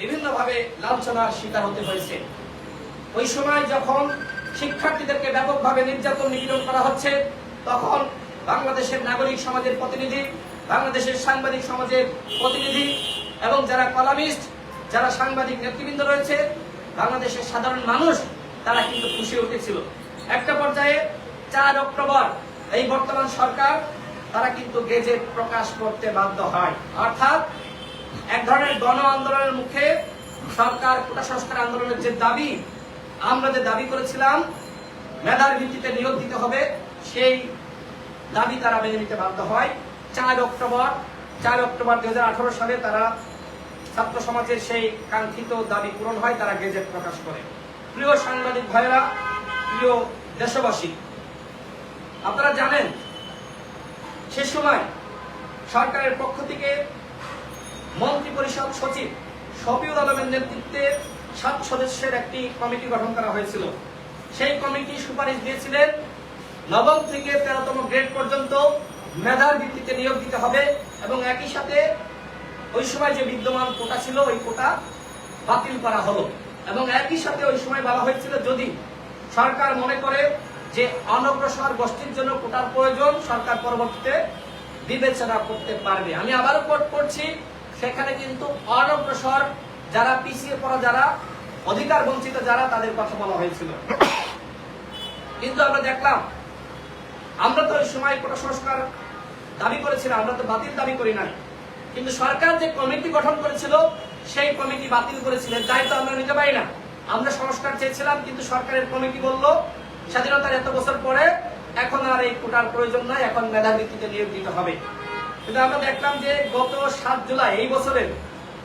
বিভিন্নভাবে লাঞ্ছনার শিকার হতে হয়েছে। ওই সময় যখন শিক্ষার্থীদেরকে ব্যাপকভাবে নির্যাতন নিপীড়ন করা হচ্ছে, তখন বাংলাদেশের নাগরিক সমাজের প্রতিনিধি, বাংলাদেশের সাংবাদিক সমাজের প্রতিনিধি এবং যারা কলামিস্ট, যারা সাংবাদিক নেতৃবৃন্দ রয়েছে, বাংলাদেশের সাধারণ মানুষ তারা কিন্তু খুশি উঠেছিল। একটা পর্যায়ে 4 অক্টোবর এই বর্তমান সরকার তারা কিন্তু গেজেট প্রকাশ করতে বাধ্য হয়। অর্থাৎ এক ধরনের গণ আন্দোলনের মুখে সরকার কোটা সংস্কার আন্দোলনের যে দাবি, আমরা যে দাবি করেছিলাম মেধার ভিত্তিতে নিয়োগ দিতে হবে, সেই দাবি তারা মেনে নিতে বাধ্য হয়। 4 অক্টোবর 2018 সালে তারা ছাত্র সমাজের সেই কাঙ্ক্ষিত দাবি পূরণ হয়, তারা গেজেট প্রকাশ করে। প্রিয় সাংবাদিক ভাইয়েরা, প্রিয় দেশবাসী, আপনারা জানেন সে সময় সরকারের পক্ষ থেকে মন্ত্রী পরিষদ সচিব শফিউল আলমের নেতৃত্বে 7 সদস্যের একটি কমিটি গঠন করা হয়েছিল। সেই কমিটি সুপারিশ দিয়েছিলেন নবম থেকে 13তম গ্রেড পর্যন্ত মেধার ভিত্তিতে নিয়োগ দিতে হবে এবং একই সাথে ওই সময় যে বিদ্যমান কোটা ছিল ওই কোটা বাতিল করা হলো এবং একই সাথে ওই সময় বলা হয়েছিল যদি সরকার মনে করে যে অনগ্রসর গোষ্ঠীর জন্য কোটার প্রয়োজন, সরকার পরবর্তীতে বিবেচনা করতে পারবে। আমি আবারও কোট করছি, সেখানে কিন্তু অনগ্রসর যারা, পিছিয়ে পড়া যারা, অধিকার বঞ্চিত যারা, তাদের কথা বলা হয়েছিল। কিন্তু আমরা দেখলাম, আমরা তো ওই সময় কোটা সংস্কার দাবি করেছিলাম, আমরা তো বাতিল দাবি করি নাই, কিন্তু সরকার যে কমিটি গঠন করেছিল সেই কমিটি বাতিল করেছিলেন, তাই তো আমরা নিতে পারি না। আমরা সংস্কার চেয়েছিলাম, কিন্তু সরকারের কমিটি বলল স্বাধীনতার এত বছর পরে এখন আর এই কোটার প্রয়োজন নাই, এখন মেধার ভিত্তিতে নিয়োগ দিতে হবে। কিন্তু আমরা দেখলাম যে গত 7 জুলাই, এই বছরের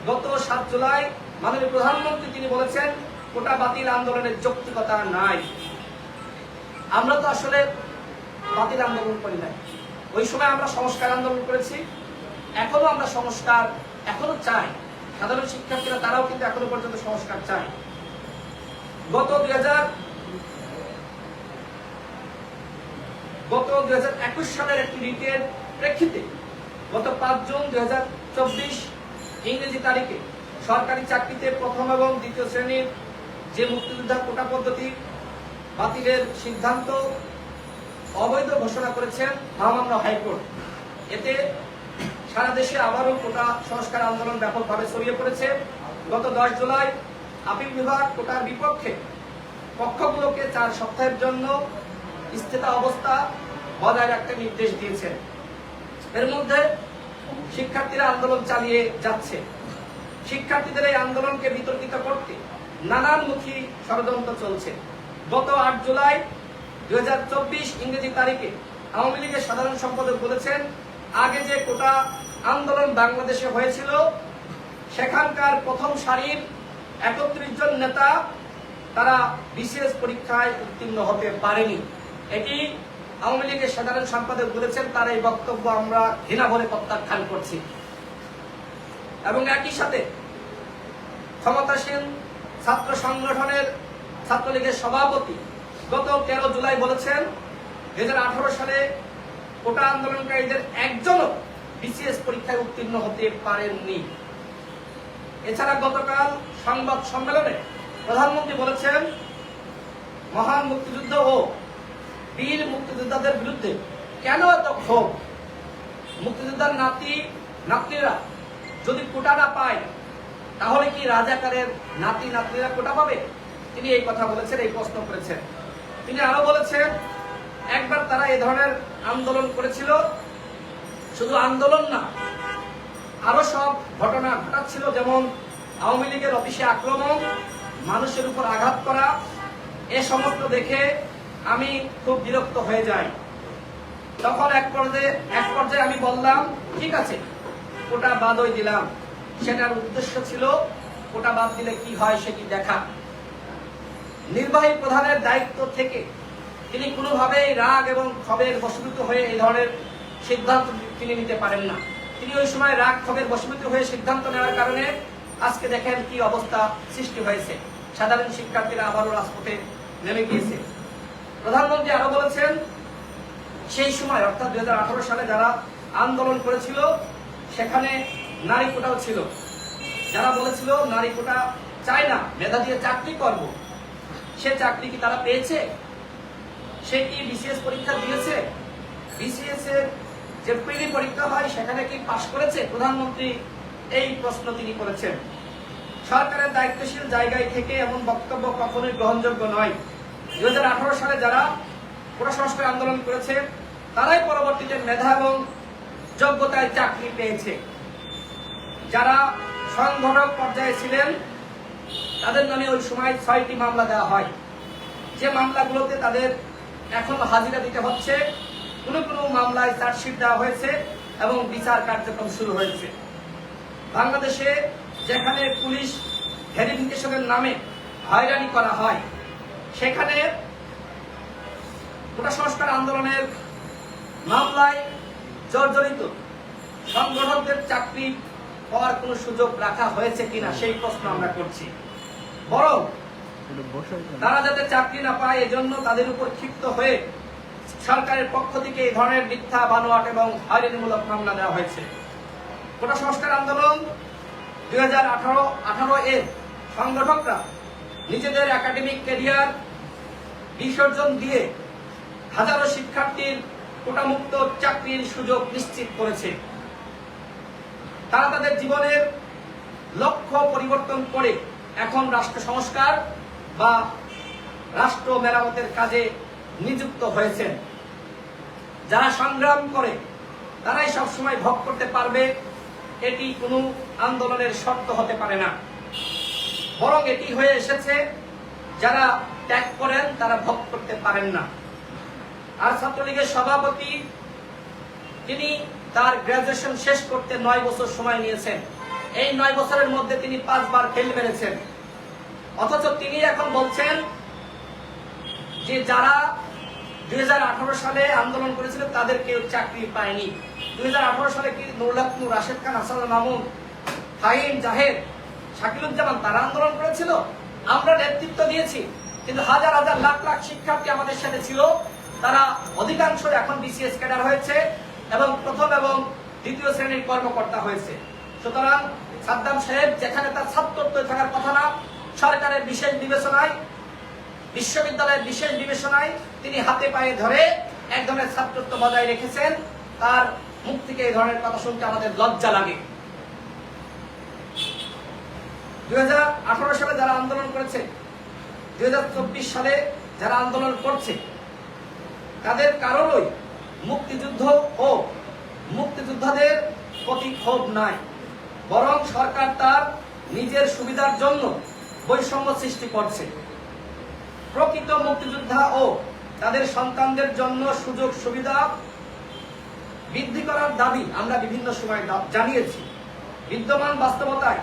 গত 7 জুলাই মাননীয় প্রধানমন্ত্রী তিনি বলেছেন কোটা বাতিল আন্দোলনের যৌক্তিকতা নাই। আমরা তো আসলে বাতিল আন্দোলন করি নাই, ওই সময় আমরা সংস্কার আন্দোলন করেছি, এখনো আমরা সংস্কার এখনো চাই। সাধারণ শিক্ষার্থীরা তারাও কিন্তু এখনো পর্যন্ত সংস্কার চায়। গত 2021 সালের একটি রিটের প্রেক্ষিতে গত 5 জুন 2024 ইংরেজি তারিখে সরকারি চাকরিতে প্রথম এবং দ্বিতীয় শ্রেণীর যে মুক্তিযোদ্ধা কোটা পদ্ধতি বাতিলের সিদ্ধান্ত অবৈধ ঘোষণা করেছেন মহামান্য হাইকোর্ট। এতে সারা দেশে আবারও কোটা সংস্কার আন্দোলন ব্যাপকভাবে ছড়িয়ে পড়েছে। গত 10 জুলাই আপিল বিভাগ কোটার বিপক্ষে পক্ষগুলোকে 4 সপ্তাহের জন্য স্থিতা অবস্থা বজায় রাখতে নির্দেশ দিয়েছেন। এর মধ্যে শিক্ষার্থীরা আন্দোলন চালিয়ে যাচ্ছে। শিক্ষার্থীদের এই আন্দোলনকে বিতর্কিত করতে নানানমুখী ষড়যন্ত্র চলছে। গত 8 জুলাই 2024 ইংরেজি তারিখে আওয়ামী লীগের সাধারণ সম্পাদক বলেছেন আগে যে কোটা আন্দোলন বাংলাদেশে হয়েছিল সেখানকার প্রথম সারির 31 জন নেতা তারা বিশেষ পরীক্ষায় উত্তীর্ণ হতে পারেনি। এটি আওয়ামী লীগের সাধারণ সম্পাদক বলেছেন, তার এই বক্তব্য আমরা ঘৃণা ভরে প্রত্যাখ্যান করছি। এবং একই সাথে ক্ষমতাসীন ছাত্র সংগঠনের ছাত্রলীগের সভাপতি গত 13 জুলাই বলেছেন 2018 সালে কোটা আন্দোলনকারীদের একজনও বিসিএস পরীক্ষায় উত্তীর্ণ হতে পারেননি। এছাড়া গতকাল সংবাদ সম্মেলনে প্রধানমন্ত্রী বলেছেন মহান মুক্তিযুদ্ধ ও বীর মুক্তিযোদ্ধাদের বিরুদ্ধে কেন এত ক্ষোভ? মুক্তিযোদ্ধার নাতিরা যদি কোটা না পায় তাহলে কি রাজাকারের নাতিরা কোটা পাবে? তিনি এই কথা বলেছেন, এই প্রশ্ন করেছেন। তিনি আরো বলেছেন একবার তারা এই ধরনের আন্দোলন করেছিল, শুধু আন্দোলন না আরো সব ঘটনা ঘটাচ্ছিল, যেমন আওয়ামী লীগের অফিসে আক্রমণ, মানুষের উপর আঘাত করা। এ সমস্ত দেখে আমি খুব বিরক্ত হয়ে যাই। তখন এক পর্যায়ে আমি বললাম ঠিক আছে কোটা বাদই দিলাম। সেটার উদ্দেশ্য ছিল কোটা বাদ দিলে কি হয় সেটি দেখা। নির্বাহী প্রধানের দায়িত্ব থেকে তিনি কোনোভাবেই রাগ এবং ক্ষোভের বশীভূত হয়ে এই ধরনের সিদ্ধান্ত তিনি নিতে পারেন না। তিনি ওই সময় রাগ ক্ষোভের বশীভূত হয়ে সিদ্ধান্ত নেওয়ার কারণে আজকে দেখেন কি অবস্থা সৃষ্টি হয়েছে। সাধারণ শিক্ষার্থীরা আবারও রাজপথে নেমে গিয়েছে। প্রধানমন্ত্রী আরো বলেছেন সেই সময় অর্থাৎ 2018 সালে যারা আন্দোলন করেছিল সেখানে নারী কোটাও ছিল। যারা বলেছিল নারী কোটা চায় না, মেধা দিয়ে চাকরি করব, সে চাকরি কি তারা পেয়েছে? সে কি বিসিএস পরীক্ষা দিয়েছে? বিসিএস এর যে প্রিলি পরীক্ষা হয় সেখানে কি পাশ করেছে? প্রধানমন্ত্রী এই প্রশ্ন তিনি করেছেন। সরকারের দায়িত্বশীল জায়গায় থেকে এমন বক্তব্য কখনোই গ্রহণযোগ্য নয়। 2018 সালে যারা কোটা সংস্কার আন্দোলন করেছে তারাই পরবর্তীতে মেধা এবং যোগ্যতায় চাকরি পেয়েছে। যারা সংগঠক পর্যায়ে ছিলেন তাদের নামে ওই সময় 6টি মামলা দেওয়া হয়, যে মামলাগুলোতে তাদের এখন হাজিরা দিতে হচ্ছে। কোনো কোনো মামলায় চার্জশিট দেওয়া হয়েছে এবং বিচার কার্যক্রম শুরু হয়েছে। বাংলাদেশে যেখানে পুলিশ ভেরিফিকেশনের নামে হয়রানি করা হয়, সেখানে কোটা সংস্কার আন্দোলনের মামলায় জর্জরিত সংগঠকদের চাকরি পাওয়ার কোনো সুযোগ রাখা হয়েছে কিনা সেই প্রশ্ন আমরা করছি। বরং তারা যাতে চাকরি না পায় এজন্য তাদের উপর ক্ষিপ্ত হয়ে সরকারের পক্ষ থেকে এই ধরনের মিথ্যা, বানোয়াট এবং হয়রানিমূলক মামলা দেওয়া হয়েছে। কোটা সংস্কার আন্দোলন 2018 এর সংগঠকরা নিজেদের একাডেমিক ক্যারিয়ার বিসর্জন দিয়ে হাজারো শিক্ষার্থীর কোটামুক্ত চাকরির সুযোগ নিশ্চিত করেছে। তারা তাদের জীবনের লক্ষ্য পরিবর্তন করে এখন রাষ্ট্র সংস্কার বা রাষ্ট্র মেরামতের কাজে নিযুক্ত হয়েছেন। যারা সংগ্রাম করে তারাই সবসময় ভোগ করতে পারবে, এটি কোনো আন্দোলনের শর্ত হতে পারে না। বরং এটি হয়ে এসেছে যারা ত্যাগ করেন তারা ভোগ করতে পারেন না। আর ছাত্রলীগের সভাপতি তিনি তার গ্রাজুয়েশন শেষ করতে 9 বছর সময় নিয়েছেন। এই 9 বছরের মধ্যে তিনি 5 বার ফেল মেরেছেন। অথচ তিনি এখন বলছেন যে যারা 2018 সালে আন্দোলন করেছিল তাদের কেউ চাকরি পায়নি। 2018 সালে কি নুরুল হক, রাশেদ খান, হাসান মামুন, ফাহিম, জাহেদ, শাকিলুজ্জামান তারা আন্দোলন করেছিল? আমরা নেতৃত্ব দিয়েছি, কিন্তু হাজার হাজার লাখ লাখ শিক্ষার্থী আমাদের সাথে ছিল। তারা অধিকাংশ এখন বিসিএস ক্যাডার হয়েছে এবং প্রথম এবং দ্বিতীয় শ্রেণীর কর্মকর্তা হয়েছে। সুতরাং সাদ্দাম সাহেব যেখানে তার ছাত্রত্ব থাকার কথা না, সরকারের বিশেষ বিবেচনায়, বিশ্ববিদ্যালয়ের বিশেষ বিবেচনায় তিনি হাতে পায়ে ধরে এক ধরনের ছাত্রত্ব বজায় রেখেছেন। তার মুখ থেকে এই ধরনের কথা শুনতে আমাদের লজ্জা লাগে। 2018 সালে যারা আন্দোলন করেছে, 2024 সালে যারা আন্দোলন করছে, তাদের কারোরই মুক্তিযুদ্ধ ও মুক্তিযোদ্ধাদের প্রতি ক্ষোভ নাই। বরং সরকার তার নিজের সুবিধার জন্য বৈষম্য সৃষ্টি করছে। প্রকৃত মুক্তিযোদ্ধা ও তাদের সন্তানদের জন্য সুযোগ সুবিধা বৃদ্ধি করার দাবি আমরা বিভিন্ন সময় জানিয়েছি। বিদ্যমান বাস্তবতায়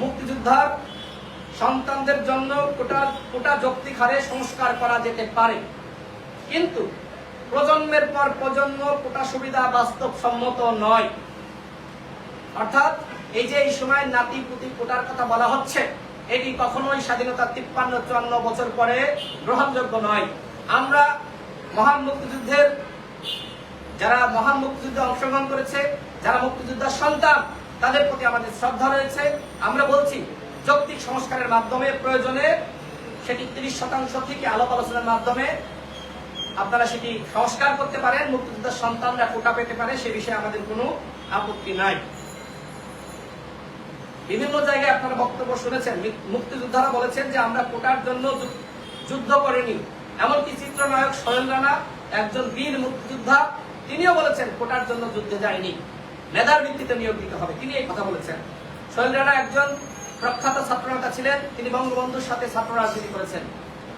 মুক্তিযোদ্ধার সন্তানদের জন্য কোটা যৌক্তিক হারে সংস্কার করা যেতে পারে, কিন্তু প্রজন্মের পর প্রজন্ম কোটা সুবিধা বাস্তবসম্মত নয়। অর্থাৎ এই যে এই সময় নাতি পুতি কোটার কথা বলা হচ্ছে, এটি কখনোই স্বাধীনতা 53-54 বছর পরে গ্রহণযোগ্য নয়। আমরা মহান মুক্তিযুদ্ধের যারা মহান মুক্তিযুদ্ধে অংশগ্রহণ করেছে, যারা মুক্তিযোদ্ধার সন্তান, তাদের প্রতি আমাদের শ্রদ্ধা রয়েছে। আমরা বলছি যৌক্তিক সংস্কারের মাধ্যমে প্রয়োজনে সেটি 30% থেকে আলাপ আলোচনার মাধ্যমে আপনারা সেটি সংস্কার করতে পারেন, মুক্তিযোদ্ধার সন্তানরা কোটা পেতে পারে, সে বিষয়ে আমাদের কোনো আপত্তি নাই। বিভিন্ন জায়গায় আপনারা বক্তব্য শুনেছেন, মুক্তিযোদ্ধারা বলেছেন যে আমরা কোটার জন্য যুদ্ধ করিনি। এমনকি চিত্রনায়ক সোহেল রানা, একজন বীর মুক্তিযোদ্ধা, তিনিও বলেছেন কোটার জন্য যুদ্ধে যায়নি, মেধার ভিত্তিতে নিয়োগ দিতে হবে। তিনি এই কথা বলেছেন। সোহেল রানা একজন প্রখ্যাত ছাত্রনেতা ছিলেন, তিনি বঙ্গবন্ধুর সাথে ছাত্র রাজনীতি করেছেন।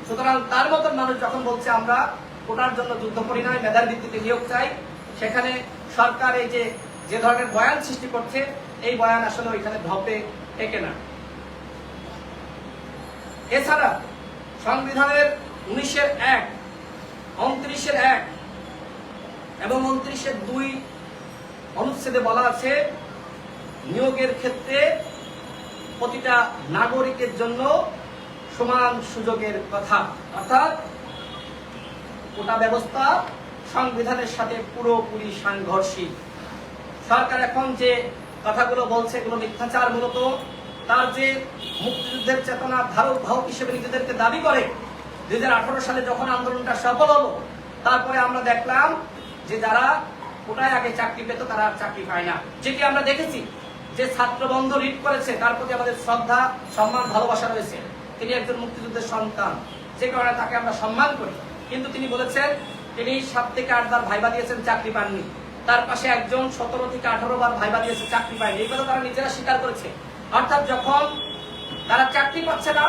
সুতরাং তার মতন মানুষ যখন বলছে আমরা কোটার জন্য যুদ্ধ করি নাই, মেধার ভিত্তিতে নিয়োগ চাই, সেখানে সরকার এই যে ধরনের বয়ান সৃষ্টি করছে, এই বয়ান আসলে ওইখানে ধপে টেকে না। এছাড়া সংবিধানের 19-1, 29-1 এবং 29-2 অনুচ্ছেদে বলা আছে নিয়োগের ক্ষেত্রে প্রতিটা নাগরিকের জন্য সমান সুযোগের কথা। অর্থাৎ কোটা ব্যবস্থা সংবিধানের সাথে পুরোপুরি সাংঘর্ষিক। সরকার এখন যে কথাগুলো বলছে এগুলো মিথ্যাচার। মূলত তার যে মুক্তিযুদ্ধের চেতনা ধারক বাহক হিসেবে নিজেদেরকে দাবি করে 2018 সালে যখন আন্দোলনটা সফল হলো, তারপরে আমরা দেখলাম যে যারা কোটায় আগে চাকরি পেত তারা আর চাকরি পায় না। যেটি আমরা দেখেছি যে ছাত্র বন্ধ লিড করেছে, তার প্রতি আমাদের শ্রদ্ধা, সম্মান, ভালোবাসা রয়েছে। তিনি একজন মুক্তিযুদ্ধের সন্তান, যে কারণে তাকে আমরা সম্মান করি। কিন্তু তিনি বলেছেন তিনি 7 থেকে 8 বার ভাইবা দিয়েছেন, চাকরি পাননি। তার পাশে একজন 17 থেকে 18 বার ভাইবা দিয়েছে, চাকরি পায়নি। এই কথা তারা নিজেরা স্বীকার করেছে। অর্থাৎ যখন তারা চাকরি পাচ্ছে না,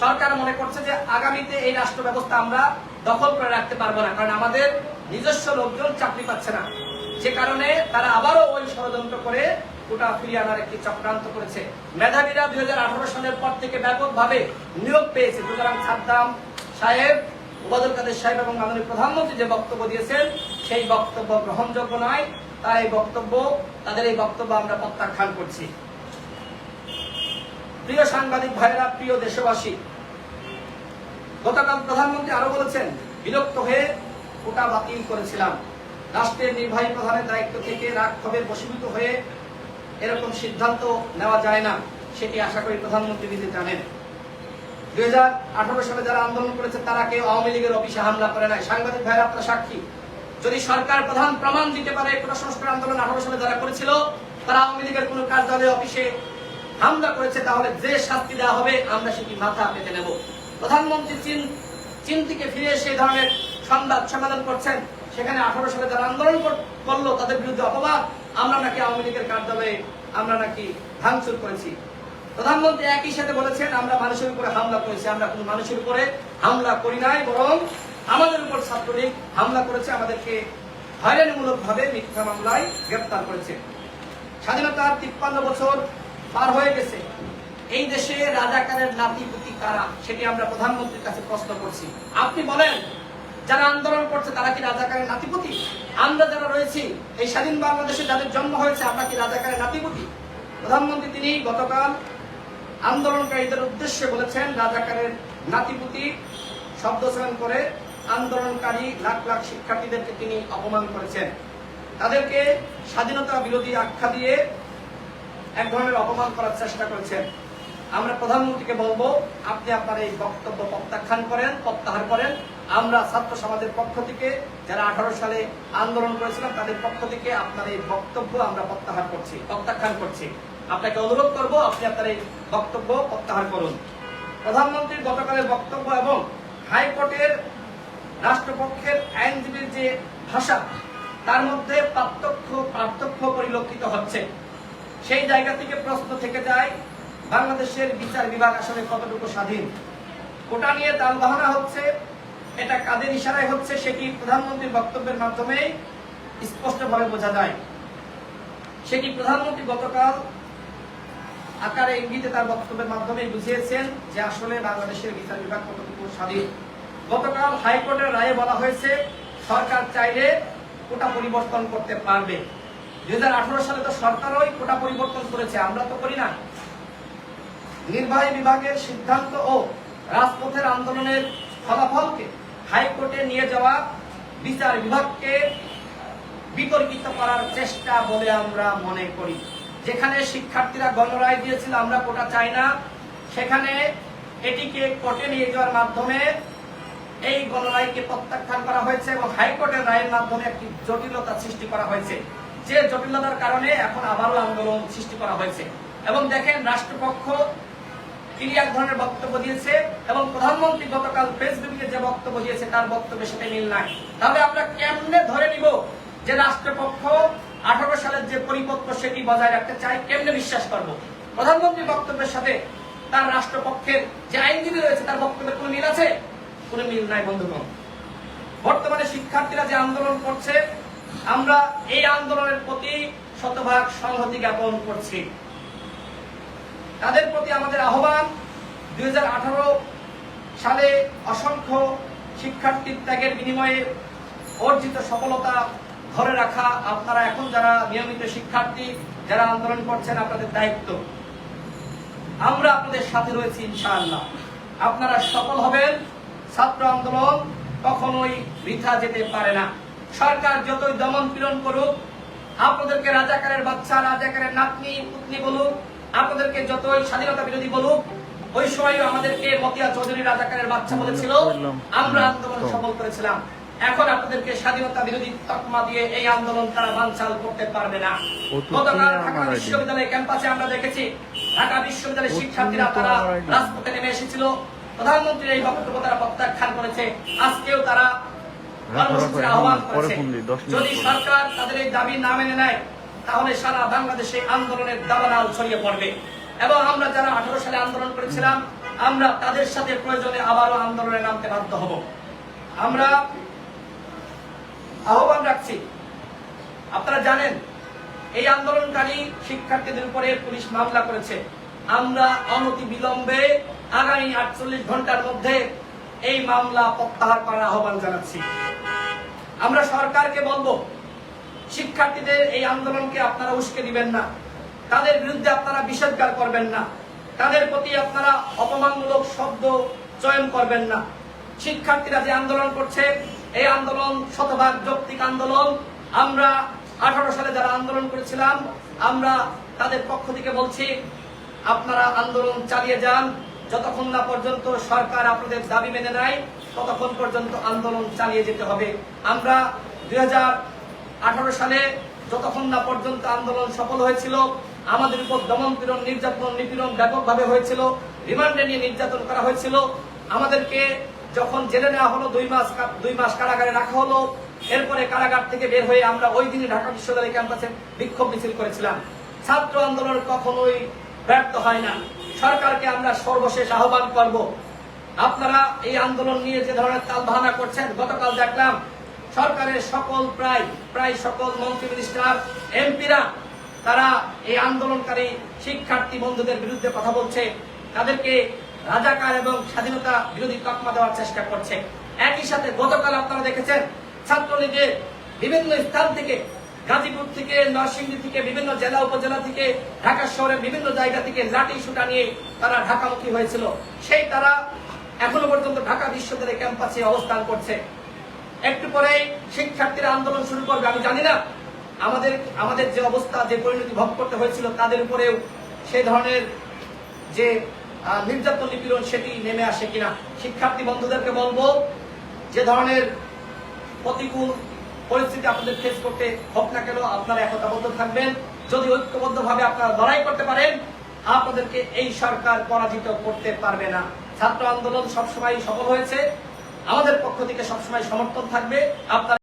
সরকার মনে করছে যে আগামীতে এই রাষ্ট্র ব্যবস্থা আমরা দখল করে রাখতে পারবো না, কারণ আমাদের নিজস্ব লোকজন চাকরি পাচ্ছে না। যে কারণে তারা আবারও ওই ষড়যন্ত্র করে কোটা ফিরিয়ে আনার একটি চক্রান্ত করেছে। মেধাবীরা 2018 সালের পর থেকে ব্যাপকভাবে নিয়োগ পেয়েছে। সুতরাং সাদ্দাম সাহেব, ওবায়দুল কাদের সাহেব এবং মাননীয় প্রধানমন্ত্রী যে বক্তব্য দিয়েছেন সেই বক্তব্য গ্রহণযোগ্য নয়। তাদের এই বক্তব্য আমরা প্রত্যাখ্যান করছি। প্রিয় সাংবাদিক ভাইরা, প্রিয় দেশবাসী, গতকাল প্রধানমন্ত্রী আরো বলেছেন বিরক্ত হয়ে কোটা বাতিল করেছিলাম। রাষ্ট্রের নির্বাহী প্রধানের দায়িত্ব থেকে রাগ-ক্ষোভে বশীভূত হয়ে এরকম সিদ্ধান্ত নেওয়া যায় না, সেটি আশা করি প্রধানমন্ত্রী নিজে জানেন। 2018 সালে যারা আন্দোলন করেছে তারা কেউ আওয়ামী লীগের অফিসে হামলা করে নাই। সাংবাদিক ভাইরা আপনারা সাক্ষী। যদি সরকার প্রধান প্রমাণ দিতে পারে কোটা সংস্কার আন্দোলন 18 সালে যারা করেছিল তারা আওয়ামী লীগের কোন কার্যালয় অফিসে হামলা করেছে, তাহলে যে শাস্তি দেওয়া হবে আমরা সেটি মাথা পেতে নেব। প্রধানমন্ত্রী চীন থেকে ফিরে সেই ধরনের সংবাদ সম্মেলন করছেন, সেখানে 18 সালে যারা আন্দোলন করলো তাদের বিরুদ্ধে অপবাদ, আমরা নাকি আওয়ামী লীগের কার্যালয়ে আমরা নাকি ভাঙচুর করেছি। প্রধানমন্ত্রী একই সাথে বলেছেন আমরা মানুষের উপরে হামলা করেছি। আমরা কোন মানুষের উপরে হামলা করি নাই, বরং আমাদের উপর ছাত্রলীগ হামলা করেছে, আমাদেরকে হয়রানিমূলক ভাবে মিথ্যা মামলায় গ্রেফতার করেছে। স্বাধীনতার 53 বছর পার হয়ে গেছে। এই দেশে রাজাকারের নাতিপুতি কারা, সেটি আমরা প্রধানমন্ত্রীর কাছে প্রশ্ন করছি। আপনি বলেন, যারা আন্দোলন করছে তারা কি রাজাকারের নাতিপুতি? আমরা যারা রয়েছি এই স্বাধীন বাংলাদেশে যাদের জন্ম হয়েছে আমরা কি রাজাকারের নাতিপুতি? প্রধানমন্ত্রী তিনি গতকাল আন্দোলনকারীদের উদ্দেশ্যে বলেছেন রাজাকারের নাতিপুতি শব্দ চয়ন করে আন্দোলনকারী লাখ লাখ শিক্ষার্থীদেরকে তিনি অপমান করেছেন। তাদেরকে স্বাধীনতা বিরোধী আখ্যা দিয়ে এক ধরনের অপমান করার চেষ্টা করেছেন। আমরা প্রধানমন্ত্রীকে বলবো আপনি আপনার এই বক্তব্য প্রত্যাহার করেন। আমরা ছাত্র সমাজের পক্ষ থেকে যারা 18 সালে আন্দোলন করেছিলাম তাদের পক্ষ থেকে আপনার এই বক্তব্য আমরা প্রত্যাখ্যান করছি। আপনাকে অনুরোধ করব আপনি আপনার এই বক্তব্য প্রত্যাহার করুন। প্রধানমন্ত্রীর গতকালের বক্তব্য এবং হাইকোর্টের রাষ্ট্রপক্ষের আইনজীবীর যে ভাষা তার মধ্যে পার্থক্য পরিলক্ষিত হচ্ছে। সেই জায়গা থেকে প্রশ্ন থেকে যায় বাংলাদেশের বিচার বিভাগ আসলে কতটুকু স্বাধীন? কোটা নিয়ে তালবাহানা হচ্ছে, এটা কাদের ইশারায় হচ্ছে সেটি প্রধানমন্ত্রীর বক্তব্যের মাধ্যমে স্পষ্টভাবে বোঝা যায়। সেটি প্রধানমন্ত্রী গতকাল আকারে ইঙ্গিতে তার বক্তব্যের মাধ্যমে বুঝিয়েছেন যে আসলে বাংলাদেশের বিচার বিভাগ কতটুকু স্বাধীন। গতকাল হাইকোর্টের রায়ে বলা হয়েছে সরকার চাইলে কোটা পরিবর্তন করতে পারবে। 2018 সালে তো সরকারই কোটা পরিবর্তন করেছে, আমরা তো করি না। নির্বাহী বিভাগের সিদ্ধান্ত ও রাজপথের আন্দোলনের ফলাফলকে হাইকোর্টে নিয়ে যাওয়া বিচার বিভাগকে বিতর্কিত করার চেষ্টা বলে আমরা মনে করি। যেখানে শিক্ষার্থীরা গণরায় দিয়েছিল আমরা কোটা চাই না, সেখানে এটিকে কোর্টে নিয়ে যাওয়ার মাধ্যমে এই গণরায়কে প্রত্যাখ্যান করা হয়েছে এবং হাইকোর্টের রায়ের মাধ্যমে একটি জটিলতা সৃষ্টি করা হয়েছে, যে জটিলতার কারণে এখন আবারও আন্দোলন সৃষ্টি করা হয়েছে। এবং দেখেন রাষ্ট্রপক্ষ তিনি এক ধরনের বক্তব্য দিয়েছে এবং প্রধানমন্ত্রী গতকাল ফেসবুকে যে বক্তব্য দিয়েছে তার বক্তব্যের সাথে মিল নাই। তাহলে আমরা কেমনে ধরে নিব যে রাষ্ট্রপক্ষ 18 সালের যে পরিপক্ক সেটি বজায় রাখতে চায়? কেমনে বিশ্বাস করব? প্রধানমন্ত্রীর বক্তব্যের সাথে তার রাষ্ট্রপক্ষের যে আইনজীবী রয়েছে তার বক্তব্যের কোনো মিল আছে? কোনো মিল নাই বন্ধুগণ। বর্তমানে শিক্ষার্থীরা যে আন্দোলন করছে আমরা এই আন্দোলনের প্রতি শতভাগ সংহতি জ্ঞাপন করছি। তাদের প্রতি আমাদের আহ্বান 2018 সালে অসংখ্য শিক্ষার্থীর ত্যাগের বিনিময়ে অর্জিত সফলতা ধরে রাখা। আপনারা এখন যারা নিয়মিত শিক্ষার্থী যারা আন্দোলন করছেন আপনাদের দায়িত্ব, আমরা আপনাদের সাথে রয়েছি ইনশাআল্লাহ। আপনারা সফল হবেন। ছাত্র আন্দোলন কখনোই বৃথা যেতে পারে না। সরকার যতই দমন পীড়ন করুক, আপনাদেরকে রাজাকারের বাচ্চা রাজাকারের নাতনি পুতনি বলুক, আপনাদেরকে যতই স্বাধীনতা বিরোধী বলুক, ওই সময়ও আমাদেরকে মতিয়া চৌধুরী রাজাকারের বাচ্চা বলেছিল, আমরা আন্দোলন সফল করেছিলাম। এখন আপনাদেরকে স্বাধীনতা বিরোধী তকমা দিয়ে এই আন্দোলন তারা বানচাল করতে পারবে না। গতকাল ঢাকা বিশ্ববিদ্যালয় ক্যাম্পাসে আমরা দেখেছি ঢাকা বিশ্ববিদ্যালয়ের শিক্ষার্থীরা তারা রাজপথে নেমে এসেছিল। প্রধানমন্ত্রীর এই বক্তব্য তারা প্রত্যাখ্যান করেছে। আজকেও তারা কর্মসূচির আহ্বান করেছে। যদি সরকার তাদের এই দাবি না মেনে নেয়, তাহলে সারা বাংলাদেশে আন্দোলনের দাবানল ছড়িয়ে পড়বে। এবং আমরা যারা 18 সালে আন্দোলন করেছিলাম, আমরা তাদের সাথে প্রয়োজনে আবারও আন্দোলনে নামতে বাধ্য হব। আমরা আহ্বান রাখছি, আপনারা জানেন এই আন্দোলনকারী শিক্ষার্থীদের উপরে পুলিশ মামলা করেছে। আমরা অনতি বিলম্বে আগামী 48 ঘন্টার মধ্যে এই মামলা প্রত্যাহার করার আহ্বান জানাচ্ছি। আমরা সরকারকে বলবো, শিক্ষার্থীদের এই আন্দোলনকে আপনারা উস্কে দিবেন না, তাদের বিরুদ্ধে আপনারা বিষোদ্গার করবেন না, তাদের প্রতি আপনারা অপমানমূলক শব্দ চয়ন করবেন না। শিক্ষার্থীরা যে আন্দোলন করছে, এই আন্দোলন শতভাগ যৌক্তিক আন্দোলন। আমরা 18 সালে যারা আন্দোলন করেছিলাম, আমরা তাদের পক্ষ থেকে বলছি, আপনারা আন্দোলন চালিয়ে যান। যতক্ষণ না পর্যন্ত সরকার আপনাদের দাবি মেনে নেয়, ততক্ষণ পর্যন্ত আন্দোলন চালিয়ে যেতে হবে। আমরা 2018 সালে যতক্ষণ না পর্যন্ত আন্দোলন সফল হয়েছিল, আমাদের উপর দমন পীড়ন, নির্যাতন, নিপীড়ন ব্যাপকভাবে হয়েছিল, রিমান্ডে নিয়ে নির্যাতন করা হয়েছিল। আমাদেরকে যখন জেলে নেওয়া হলো, 2 মাস কারাগারে রাখা হলো। এরপরে কারাগার থেকে বের হয়ে আমরা ওই দিনে ঢাকা বিশ্ববিদ্যালয় ক্যাম্পাসে বিক্ষোভ মিছিল করেছিলাম। ছাত্র আন্দোলন কখনোই ব্যর্থ হয় না। সরকারকে আমরা সর্বশেষ আহ্বান করব, আপনারা এই আন্দোলন নিয়ে যে ধরনের তালবাহানা করছেন, গতকাল দেখলাম সরকারের প্রায় সকল মন্ত্রী, মিনিস্টার, এমপিরা তারা এই আন্দোলনকারী শিক্ষার্থী বন্ধুদের বিরুদ্ধে কথা বলছে, তাদেরকে রাজাকার এবং স্বাধীনতা বিরোধী তকমা দেওয়ার চেষ্টা করছে। একই সাথে গতকাল আপনারা দেখেছেন ছাত্রলীগের বিভিন্ন স্থান থেকে, গাজীপুর থেকে, নরসিংদী থেকে, বিভিন্ন জেলা উপজেলা থেকে, ঢাকা শহরের বিভিন্ন জায়গা থেকে লাঠি সুটা নিয়ে তারা ঢাকামুখী হয়েছিল। সেই তারা এখনো পর্যন্ত ঢাকা বিশ্ববিদ্যালয় ক্যাম্পাসে অবস্থান করছে। একটু পরেই শিক্ষার্থীরা আন্দোলন শুরু করবে। আমি জানি না আমাদের যে অবস্থা, যে পরিণতি ভোগ করতে হয়েছিল, তাদের উপরেও সেই ধরনের যে নির্যাতন, নিপীড়ন সেটি নেমে আসে কিনা। শিক্ষার্থী বন্ধুদেরকে বলবো, যে ধরনের প্রতিকূল পরিস্থিতি আপনাদের ফেস করতে হোক না কেন, আপনারা একতাবদ্ধ থাকবেন। যদি ঐক্যবদ্ধভাবে আপনারা লড়াই করতে পারেন, আপনাদেরকে এই সরকার পরাজিত করতে পারবে না। ছাত্র আন্দোলন সবসময় সফল হয়েছে, আমাদের পক্ষ থেকে সবসময় সমর্থন থাকবে। আপনারা